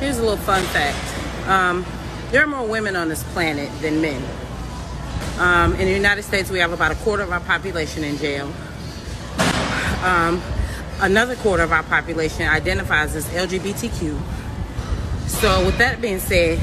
Here's a little fun fact. There are more women on this planet than men. In the United States, we have about a quarter of our population in jail. Another quarter of our population identifies as LGBTQ. So with that being said,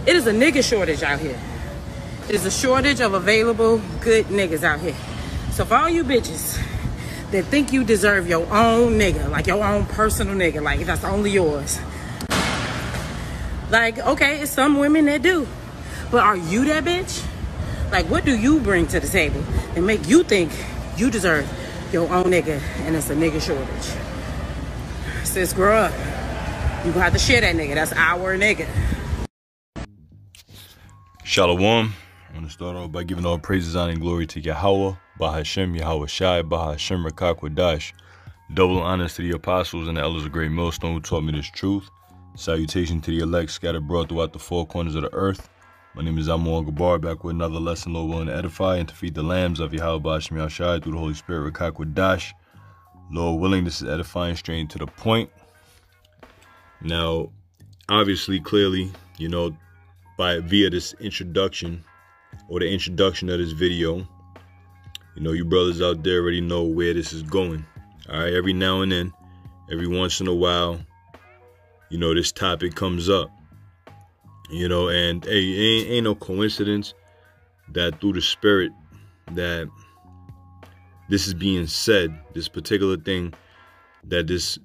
it is a nigga shortage out here. There's a shortage of available good niggas out here. So for all you bitches that think you deserve your own nigga, like your own personal nigga, like that's only yours. Like, okay, it's some women that do. But are you that bitch? Like, what do you bring to the table and make you think you deserve your own nigga and it's a nigga shortage? Sis, grow up. You gonna have to share that nigga. That's our nigga. Shalom. I want to start off by giving all praises, honor, and glory to Yahweh, Bahashem, Yahweh Shai, Bahashem, Rakakwadash. Double honors to the apostles and the elders of Great Millstone who taught me this truth. Salutation to the elect scattered abroad throughout the four corners of the earth. My name is Amon Gabar, back with another lesson, Lord willing to edify and to feed the lambs of Yahweh Bahashem Yahweh Shai through the Holy Spirit, Rakakwadash. Lord willing, this is edifying, straight to the point. Now, obviously, clearly, you know, via this introduction, or the introduction of this video, you know, you brothers out there already know where this is going. All right, every now and then, every once in a while, you know, this topic comes up. You know, and hey, ain't no coincidence that through the spirit that this is being said, this particular thing that this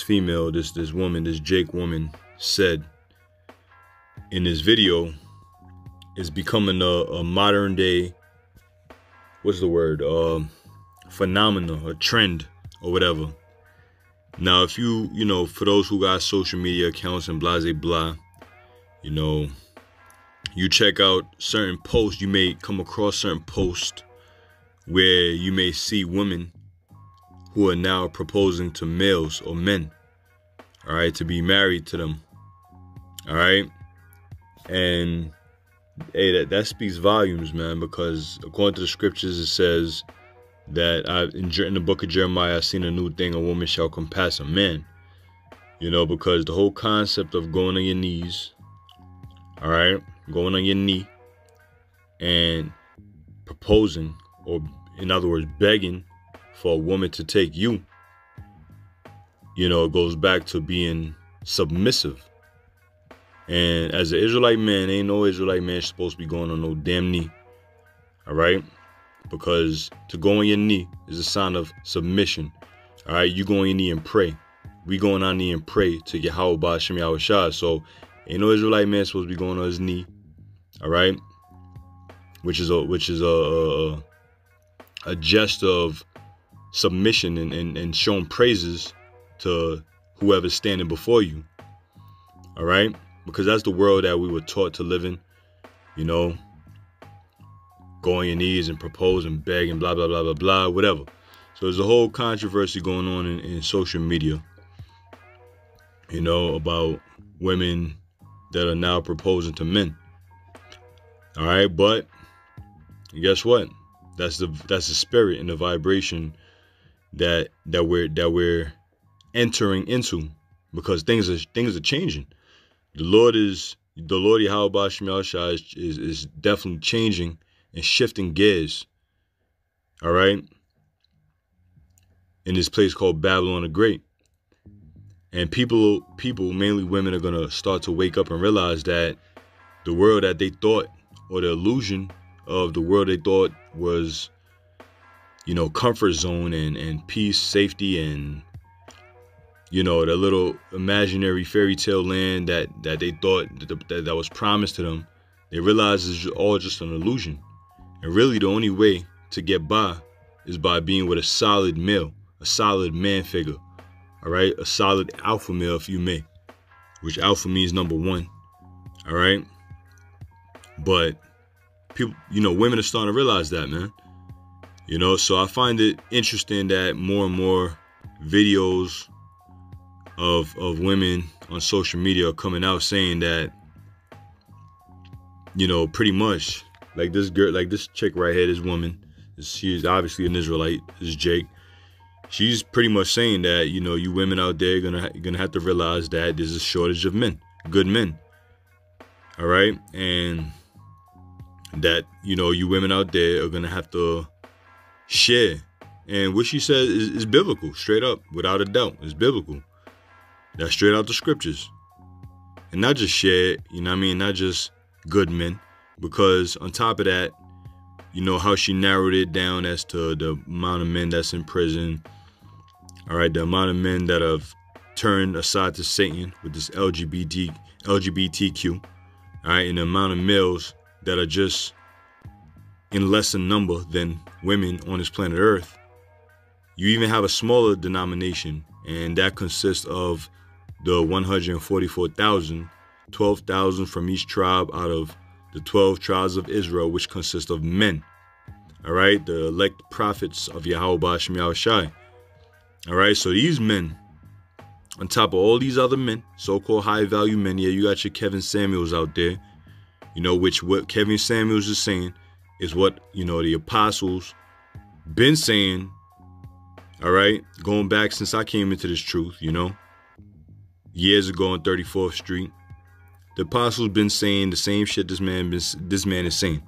female, this woman, this Jake woman said in this video is becoming a modern day, what's the word, phenomenon, a trend or whatever. Now, if you know, for those who got social media accounts and blah, blah, blah, you know, you check out certain posts, you may come across certain posts where you may see women who are now proposing to males or men, all right, to be married to them, all right? And, hey, that speaks volumes, man, because according to the scriptures, it says that in the book of Jeremiah, I've seen a new thing, a woman shall compass a man, you know, because the whole concept of going on your knees, all right, going on your knee and proposing, or in other words, begging for a woman to take you, you know, it goes back to being submissive. And as an Israelite man, ain't no Israelite man supposed to be going on no damn knee, all right? Because to go on your knee is a sign of submission, all right? You go on your knee and pray. We go on our knee and pray to Yahweh Bahashem Yahweh Shai. So ain't no Israelite man supposed to be going on his knee, all right? Which is a gesture of submission and showing praises to whoever's standing before you, all right? Because that's the world that we were taught to live in, you know, go on your knees and propose and beg and blah, blah, blah, blah, blah, whatever. So there's a whole controversy going on in social media, you know, about women that are now proposing to men. All right, but guess what? That's the spirit and the vibration that we're entering into, because things are changing. The Lord Yahweh Bahashem Yahweh Shai is definitely changing and shifting gears. All right, in this place called Babylon the Great. And people, mainly women, are going to start to wake up and realize that the world that they thought, or the illusion of the world they thought was, you know, comfort zone and peace, safety, and, you know, the little imaginary fairy tale land that they thought that was promised to them, they realize is all just an illusion. And really the only way to get by is by being with a solid male, a solid man figure. All right, a solid alpha male, if you may, which alpha means number one. All right, but people, you know, women are starting to realize that, man. You know, so I find it interesting that more and more videos of women on social media are coming out saying that, you know, pretty much like this girl, like this chick right here, this woman, she is obviously an Israelite. This is Jake. She's pretty much saying that, you know, you women out there are gonna have to realize that there's a shortage of men. good men. All right. And that, you know, you women out there are going to have to share. And what she says is biblical, straight up, without a doubt. It's biblical. That's straight out the scriptures. And not just share, you know what I mean? Not just good men. Because on top of that, you know how she narrowed it down as to the amount of men that's in prison. All right, the amount of men that have turned aside to Satan with this LGBTQ. All right, and the amount of males that are just in lesser number than women on this planet Earth. You even have a smaller denomination, and that consists of the 144,000, 12,000 from each tribe out of the 12 tribes of Israel, which consist of men. All right, the elect prophets of Yahweh Ba'ashem Yahushai. All right, so these men, on top of all these other men, so-called high-value men, yeah, you got your Kevin Samuels out there, you know, which what Kevin Samuels is saying is what, you know, the apostles been saying, all right, going back since I came into this truth, you know, years ago on 34th Street. The apostles been saying the same shit this man is saying.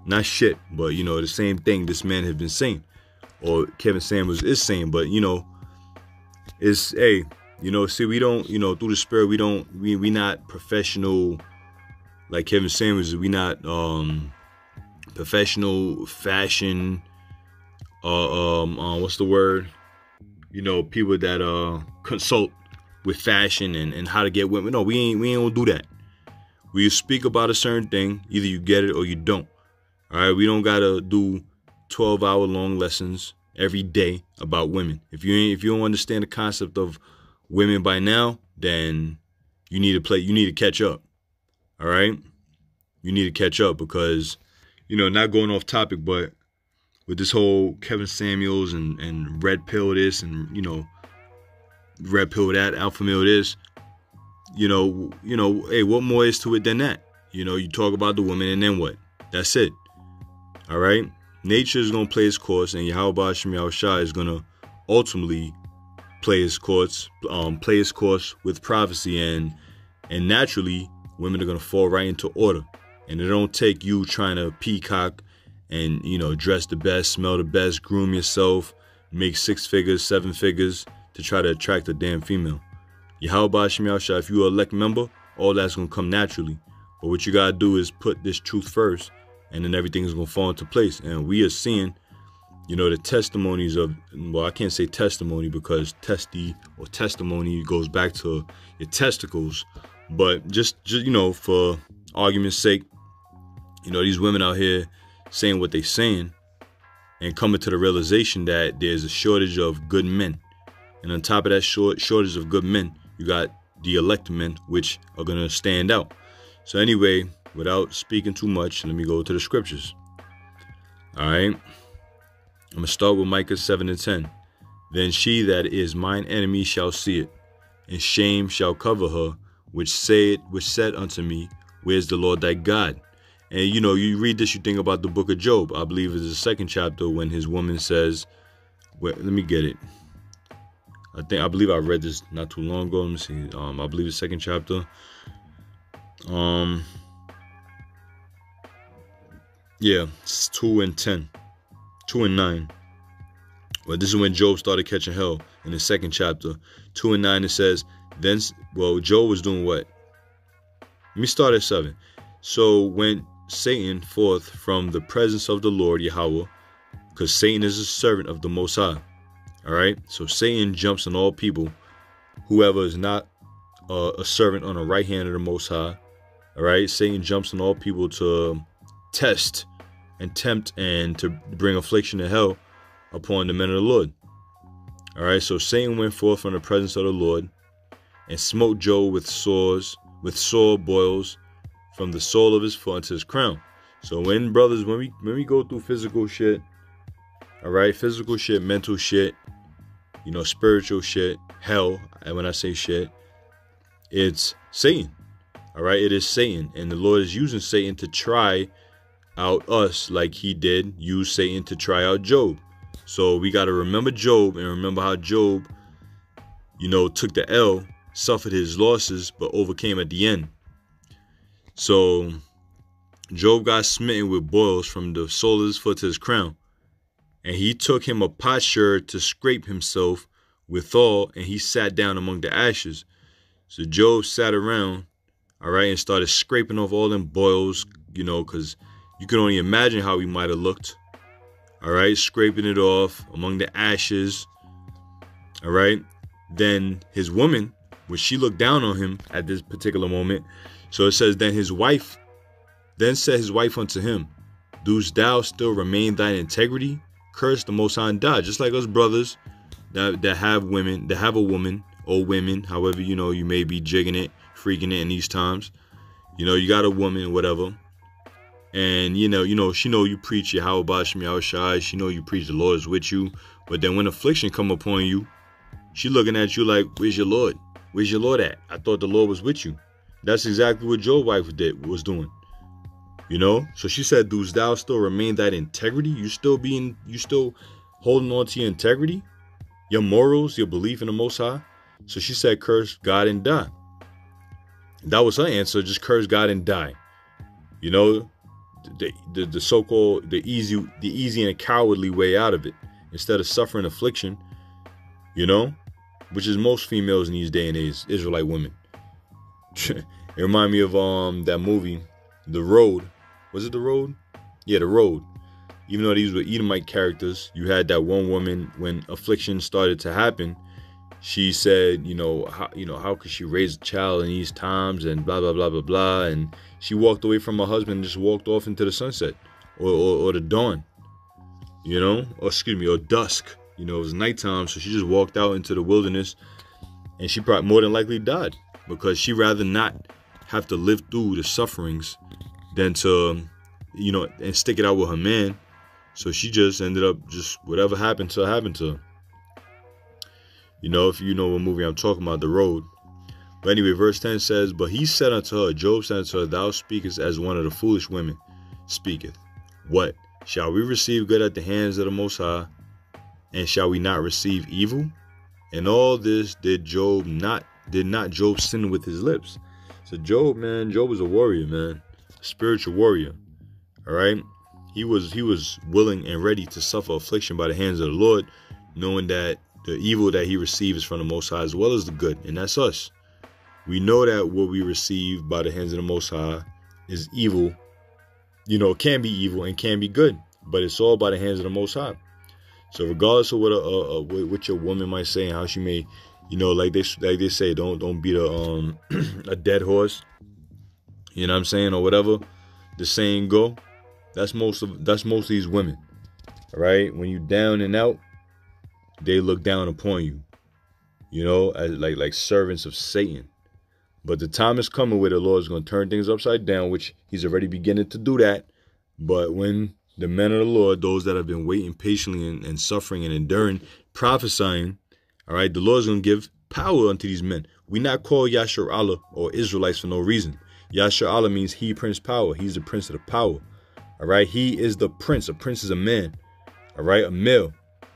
Not shit, but, you know, the same thing this man has been saying. Or Kevin Samuels is saying, but, you know, it's, hey, you know, see, we don't, you know, through the spirit, we not professional, like Kevin Samuels, we not professional fashion, what's the word? You know, people that consult with fashion and how to get women. No, we ain't gonna do that. We speak about a certain thing, either you get it or you don't. All right, we don't gotta do 12-hour long lessons every day about women. If you don't understand the concept of women by now, then you need to catch up. All right, you need to catch up because, you know, not going off topic, but with this whole Kevin Samuels and red pill this and, you know, red pill that, alpha male this, you know, hey, what more is to it than that? You know, you talk about the woman and then what? That's it. All right. Nature is going to play its course, and Yahweh Ba'ashem Yahushai is going to ultimately play its course with prophecy, and naturally women are going to fall right into order. And it don't take you trying to peacock and, you know, dress the best, smell the best, groom yourself, make 6 figures, 7 figures to try to attract a damn female. Yahweh Ba'ashem Yahushai, if you're an elect member, all that's going to come naturally. But what you got to do is put this truth first, and then everything is going to fall into place. And we are seeing, you know, the testimonies of, well, I can't say testimony because testimony goes back to your testicles. But just you know, for argument's sake, you know, these women out here saying what they're saying and coming to the realization that there's a shortage of good men. And on top of that shortage of good men, you got the elect men, which are going to stand out. So anyway, without speaking too much, let me go to the scriptures. All right. I'm going to start with Micah 7:10. Then she that is mine enemy shall see it, and shame shall cover her, which said unto me, where's the Lord thy God? And, you know, you read this, you think about the book of Job. I believe it's the 2nd chapter when his woman says, well, let me get it. I believe I read this not too long ago. Let me see. I believe it's 2nd chapter. Yeah, it's 2 and 10. 2 and 9. Well, this is when Job started catching hell in the 2nd chapter. 2 and 9, it says, then, well, Job was doing what? Let me start at 7. So went Satan forth from the presence of the Lord Yahweh, because Satan is a servant of the Most High. All right, so Satan jumps on all people, whoever is not a servant on the right hand of the Most High. All right, Satan jumps on all people to test and tempt and to bring affliction and hell upon the men of the Lord. All right, so Satan went forth from the presence of the Lord and smote Job with sore boils from the sole of his foot unto his crown. So when we go through physical shit, all right, physical shit, mental shit, you know, spiritual shit, hell, and when I say shit, it's Satan. All right, it is Satan, and the Lord is using Satan to try out us like he did use Satan to try out Job. So we got to remember Job and remember how Job, you know, took the L suffered his losses, but overcame at the end. So Job got smitten with boils from the sole of his foot to his crown. And he took him a potsherd to scrape himself withal, and he sat down among the ashes. So Job sat around, all right, and started scraping off all them boils, you know, because you can only imagine how he might have looked. All right, scraping it off among the ashes. All right. Then his woman, when she looked down on him at this particular moment, so it says, then said his wife unto him, dost thou still remain thine integrity? Curse the Most High and die. Just like us brothers that have women, that have a woman or women, however, you know, you may be jigging it, freaking it in these times. You know, you got a woman, whatever. And, you know, she know you preach Yahweh Bashem Yahweh Shai. She know you preach the Lord is with you. But then when affliction come upon you, she looking at you like, where's your Lord? Where's your Lord at? I thought the Lord was with you. That's exactly what Job's wife was doing. You know, so she said, dost thou still remain that integrity? You still holding on to your integrity, your morals, your belief in the Most High? So she said, curse God and die. That was her answer. Just curse God and die. You know, the so-called, the easy and cowardly way out of it, instead of suffering affliction, you know, which is most females in these day and age, Israelite women. It reminded me of that movie, The Road. Was it The Road? Yeah, The Road. Even though these were Edomite characters, you had that one woman, when affliction started to happen, she said, how could she raise a child in these times, and blah, blah, blah, blah, blah. And she walked away from her husband and just walked off into the sunset or the dawn, or dusk. You know, it was nighttime, so she just walked out into the wilderness, and she probably more than likely died, because she rather not have to live through the sufferings than to, and stick it out with her man. So she just ended up whatever happened to her. You know, if you know what movie I'm talking about, The Road. But anyway, verse 10 says, but he said unto her, Job said unto her, thou speakest as one of the foolish women speaketh. What? Shall we receive good at the hands of the Most High? And shall we not receive evil? And all this did not Job sin with his lips. So Job was a warrior, man. A spiritual warrior. All right. He was willing and ready to suffer affliction by the hands of the Lord, knowing that the evil that he receives is from the Most High as well as the good. And that's us. We know that what we receive by the hands of the Most High is evil. You know, it can be evil and can be good, but it's all by the hands of the Most High. So regardless of what your woman might say and how she may, like they say, don't beat a dead horse. You know what I'm saying, or whatever the saying go. That's most of these women. All right, when you down and out, they look down upon you. You know, as like servants of Satan. But the time is coming where the Lord is going to turn things upside down, which he's already beginning to do that. But when the men of the Lord, those that have been waiting patiently and suffering and enduring, prophesying, all right, the Lord is going to give power unto these men. We not call Yashar Allah or Israelites for no reason. Yashar Allah means he Prince Power. He's the Prince of the power. All right, he is the Prince. A prince is a man. All right, a male,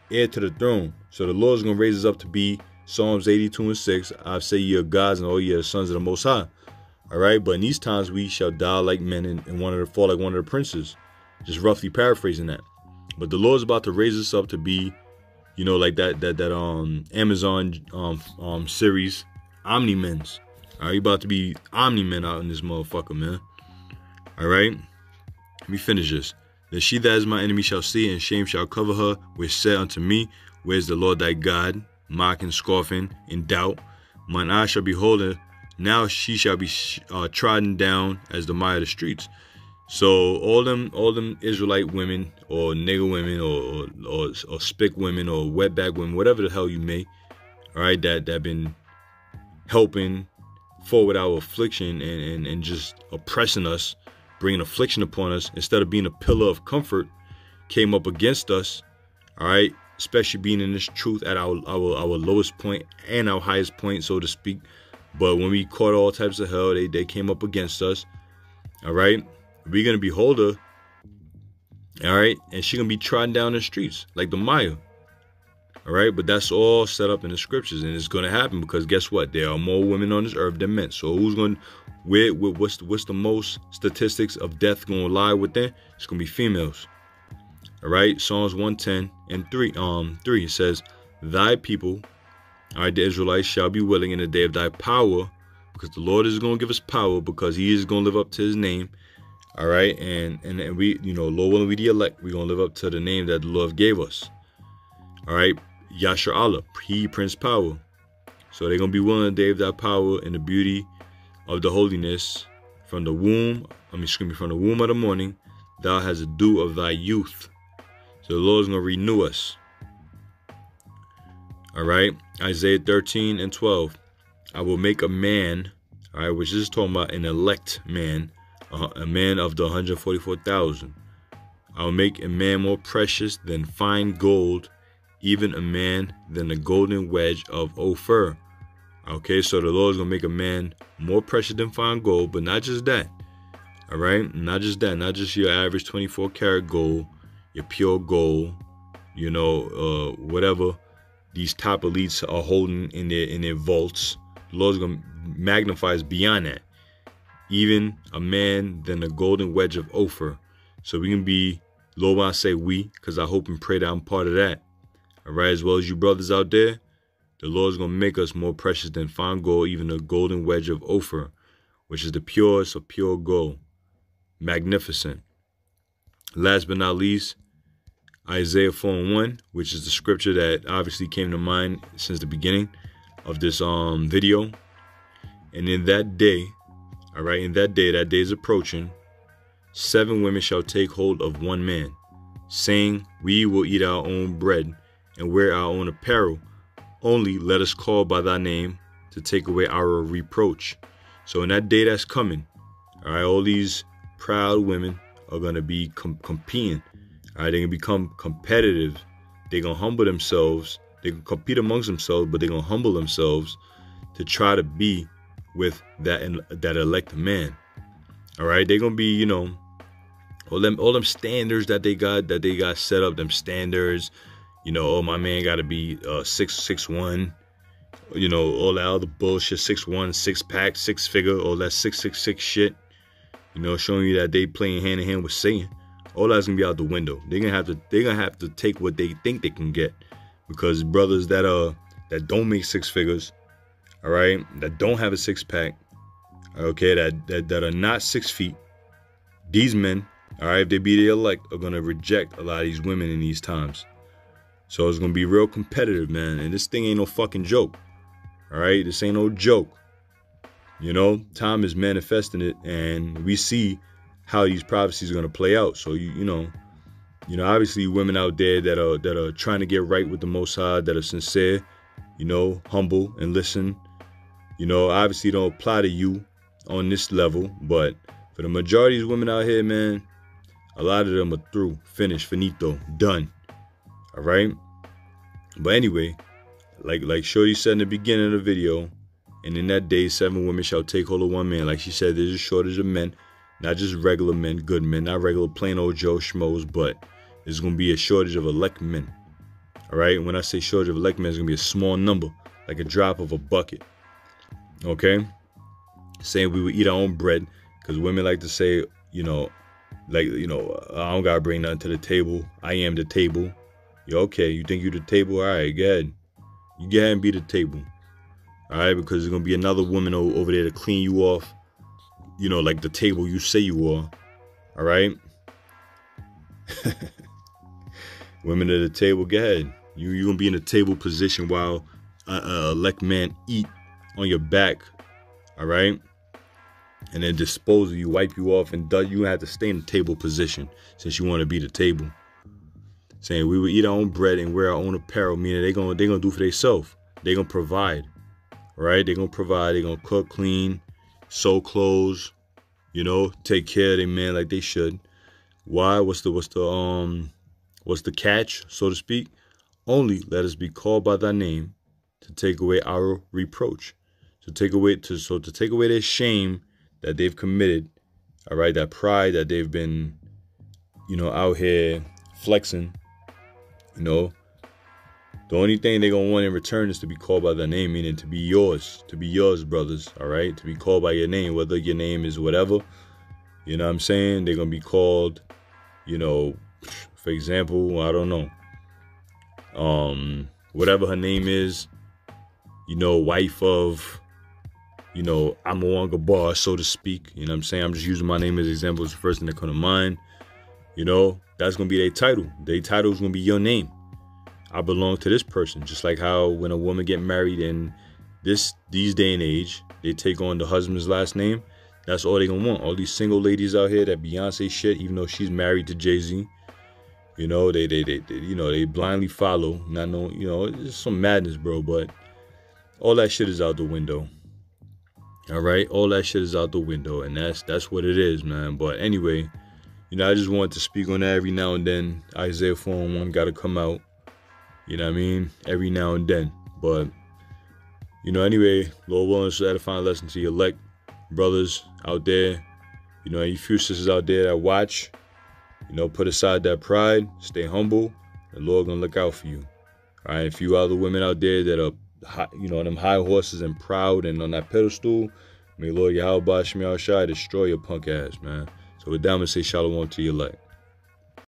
heir to the throne. So the Lord is going to raise us up to be Psalms 82 and 6. I say ye are gods and all ye are sons of the Most High. All right, but in these times we shall die like men and fall like one of the princes. Just roughly paraphrasing that. But the Lord's about to raise us up to be, like that Amazon series, Omni-Men's. All right, you about to be Omni-Men out in this motherfucker, man. All right, let me finish this. Then she that is my enemy shall see, and shame shall cover her, which said unto me, where's the Lord thy God? Mocking, scoffing, in doubt. Mine eye shall behold her. Now she shall be trodden down as the mire of the streets. So all them Israelite women or nigger women or spick women or wetback women, whatever the hell you may, all right, that been helping forward our affliction and just oppressing us, bringing affliction upon us, instead of being a pillar of comfort, came up against us, all right, especially being in this truth at our lowest point and our highest point, so to speak. But when we caught all types of hell, they came up against us, all right. We're going to behold her, all right, and she's going to be trodden down the streets like the mire, All right, but that's all set up in the scriptures, and it's going to happen because guess what? There are more women on this earth than men. So who's going? What's the most statistics of death going to lie within? It's going to be females. All right, Psalms 110 and 3. 3 it says, "Thy people, all right, the Israelites shall be willing in the day of thy power," because the Lord is going to give us power because He is going to live up to His name. All right, and we, Lord willing, we the elect, we're going to live up to the name that the Lord gave us. All right. Yashar Allah, He Prince Power. So they're going to be willing to give that power and the beauty of the holiness from the womb. From the womb of the morning, thou hast the dew of thy youth. So the Lord's going to renew us. All right. Isaiah 13 and 12. I will make a man, all right, which is talking about an elect man, a man of the 144,000. I will make a man more precious than fine gold, even a man than the golden wedge of Ophir. Okay, so the Lord is going to make a man more precious than fine gold, but not just that. All right, not just that, not just your average 24 karat gold, your pure gold, whatever these top elites are holding in their vaults. The Lord is going to magnify us beyond that. Even a man than the golden wedge of Ophir. So we can be, Lord, when I say we, because I hope and pray that I'm part of that. All right, as well as you brothers out there, the Lord is going to make us more precious than fine gold, even the golden wedge of Ophir, which is the purest of pure gold. Magnificent. Last but not least, Isaiah 4:1, which is the scripture that obviously came to mind since the beginning of this video. And in that day, all right, that day is approaching, 7 women shall take hold of one man, saying, we will eat our own bread and wear our own apparel. Only let us call by thy name to take away our reproach. So in that day that's coming, all right, all these proud women are going to be competing. All right, they're going to become competitive. They're going to humble themselves. They can compete amongst themselves, but they're going to humble themselves to try to be with that elect man. All right, they're going to be, all them standards that they got set up, them standards. Oh, my man got to be 6'1", all that other bullshit, 6'1", 6-pack, 6-figure, all that 666 shit, showing you that they playing hand in hand with Satan. All that's gonna be out the window. They're gonna have to take what they think they can get, because brothers that don't make 6 figures, all right, that don't have a 6-pack, okay, that are not 6 feet, these men, all right, if they be the elect, are gonna reject a lot of these women in these times. So it's going to be real competitive, man. And this thing ain't no fucking joke. All right? This ain't no joke. Time is manifesting it. And we see how these prophecies are going to play out. So, obviously women out there that are trying to get right with the Most High, that are sincere, humble and listen, obviously don't apply to you on this level. But for the majority of these women out here, man, a lot of them are through, finished, finito, done. All right. But anyway, like Shorty said in the beginning of the video, and in that day, 7 women shall take hold of one man. Like she said, there's a shortage of men, not just regular men, good men, not regular plain old Joe Schmoes, but there's going to be a shortage of elect men. All right. And when I say shortage of elect men, it's going to be a small number, like a drop of a bucket. Okay. Saying we would eat our own bread, because women like to say, I don't got to bring nothing to the table. I am the table. Okay, you think you the table? All right, go ahead. You go ahead and be the table. All right, because there's going to be another woman over there to clean you off, like the table you say you are. All right? Women at the table, go ahead. You're going to be in a table position while a elect man eat on your back. All right? And then dispose of you, wipe you off, and you have to stay in the table position since you want to be the table. Saying we would eat our own bread and wear our own apparel, meaning they're gonna do for themselves. They're gonna provide, right? They're gonna provide. They're gonna cook, clean, sew clothes, take care of their man like they should. Why? What's the catch, so to speak? Only let us be called by thy name to take away our reproach, to take away their shame that they've committed. All right, that pride that they've been, out here flexing. The only thing they're going to want in return is to be called by their name, meaning to be yours, brothers, all right? To be called by your name, whether your name is whatever, you know what I'm saying? They're going to be called, you know, for example, I don't know, whatever her name is, you know, wife of, you know, Amawanga Bar, so to speak, you know what I'm saying? I'm just using my name as an example. It's the first thing that comes to mind, you know, that's going to be their title. Their title is going to be your name. I belong to this person. Just like how when a woman get married in these day and age, they take on the husband's last name. That's all they gonna want. All these single ladies out here that Beyonce shit, even though she's married to Jay-Z, you know, they you know, they blindly follow, not knowing, you know, it's some madness, bro. But all that shit is out the window. All right, all that shit is out the window, and that's what it is, man. But anyway, you know, I just wanted to speak on that every now and then. Isaiah 4:1 got to come out. You know what I mean? Every now and then. But, you know, anyway, Lord willing, so that find a lesson to your elect brothers out there. You know, you few sisters out there that watch. You know, put aside that pride. Stay humble. The Lord gonna look out for you. All right? A few other women out there that are, you know, them high horses and proud and on that pedestal. May Lord Yahweh Ba'Shem Yahushua destroy your punk ass, man. So with that, I'm gonna say shalom to your elect.